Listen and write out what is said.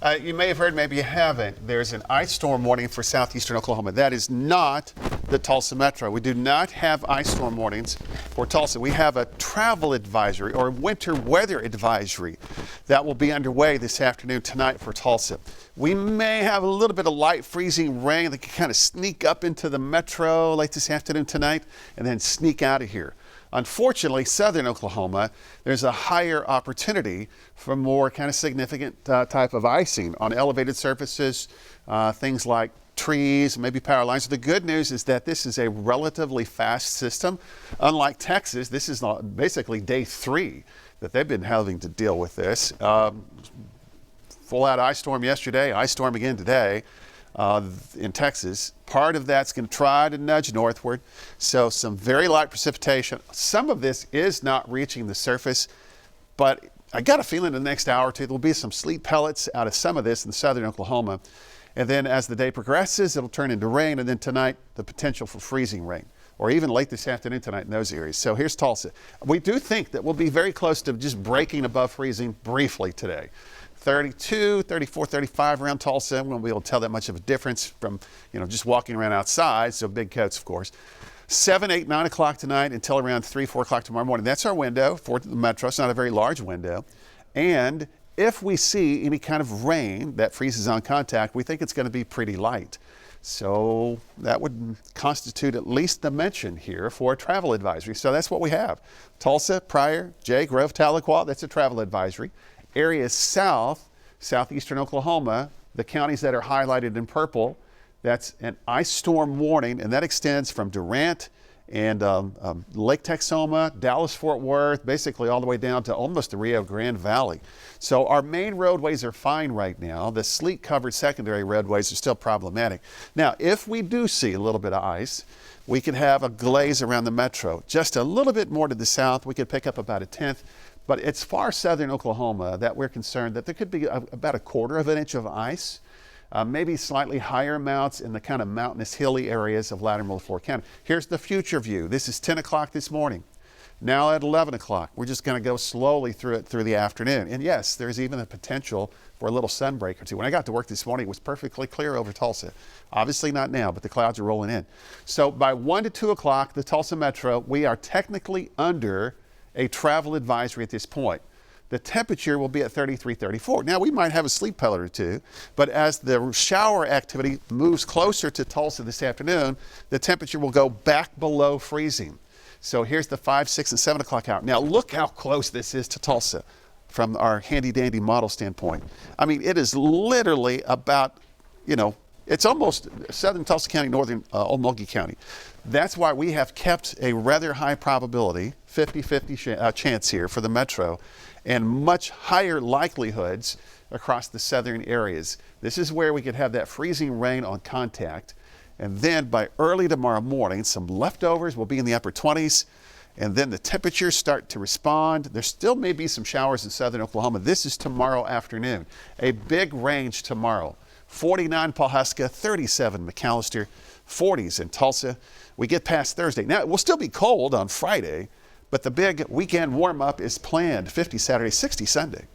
You may have heard, maybe you haven't. There's an ice storm warning for southeastern Oklahoma. That is not the Tulsa Metro. We do not have ice storm warnings for Tulsa. We have a travel advisory or winter weather advisory that will be underway this afternoon, tonight for Tulsa. We may have a little bit of light freezing rain that can kind of sneak up into the metro late this afternoon, tonight, and then sneak out of here. Unfortunately, southern Oklahoma, there's a higher opportunity for more kind of significant type of icing on elevated surfaces, things like trees, maybe power lines. The good news is that this is a relatively fast system. Unlike Texas, this is basically day 3 that they've been having to deal with this. Full out ice storm yesterday, ice storm again today. In Texas. Part of that's going to try to nudge northward. So some very light precipitation. Some of this is not reaching the surface, but I got a feeling in the next hour or two, there'll be some sleet pellets out of some of this in southern Oklahoma. And then as the day progresses, it'll turn into rain. And then tonight, the potential for freezing rain, or even late this afternoon tonight in those areas. So here's Tulsa. We do think that we'll be very close to just breaking above freezing briefly today. 32, 34, 35 around Tulsa. We won't be able to tell that much of a difference from, just walking around outside. So big coats, of course. 7, 8, 9 o'clock tonight until around 3, 4 o'clock tomorrow morning. That's our window for the metro. It's not a very large window. And if we see any kind of rain that freezes on contact, we think it's going to be pretty light. So that would constitute at least the mention here for a travel advisory. So that's what we have. Tulsa, Pryor, Jay, Grove, Tahlequah, that's a travel advisory. Areas southeastern Oklahoma, the counties that are highlighted in purple, that's an ice storm warning, and that extends from Durant and Lake Texoma, Dallas-Fort Worth, basically all the way down to almost the Rio Grande Valley. So our main roadways are fine right now. The sleet-covered secondary roadways are still problematic. Now, if we do see a little bit of ice, we could have a glaze around the metro. Just a little bit more to the south, we could pick up about 1/10. But it's far southern Oklahoma that we're concerned that there could be about 1/4 of an inch of ice, maybe slightly higher amounts in the kind of mountainous, hilly areas of Lattimore Floyd County. Here's the future view. This is 10 o'clock this morning. Now at 11 o'clock, we're just going to go slowly through it through the afternoon. And yes, there's even a potential for a little sunbreak or two. When I got to work this morning, it was perfectly clear over Tulsa. Obviously not now, but the clouds are rolling in. So by 1 to 2 o'clock, the Tulsa Metro, we are technically under a travel advisory at this point. The temperature will be at 33, 34. Now, we might have a sleet pellet or two, but as the shower activity moves closer to Tulsa this afternoon, the temperature will go back below freezing. So here's the 5, 6, and 7 o'clock hour. Now, look how close this is to Tulsa from our handy-dandy model standpoint. I mean, it is literally about, it's almost southern Tulsa County, northern Okmulgee County. That's why we have kept a rather high probability, 50-50 chance here for the metro, and much higher likelihoods across the southern areas. This is where we could have that freezing rain on contact. And then by early tomorrow morning, some leftovers will be in the upper 20s. And then the temperatures start to respond. There still may be some showers in southern Oklahoma. This is tomorrow afternoon. A big range tomorrow. 49 Pawhuska, 37 McAllister, 40s in Tulsa. We get past Thursday. Now, it will still be cold on Friday, but the big weekend warm-up is planned. 50 Saturday, 60 Sunday.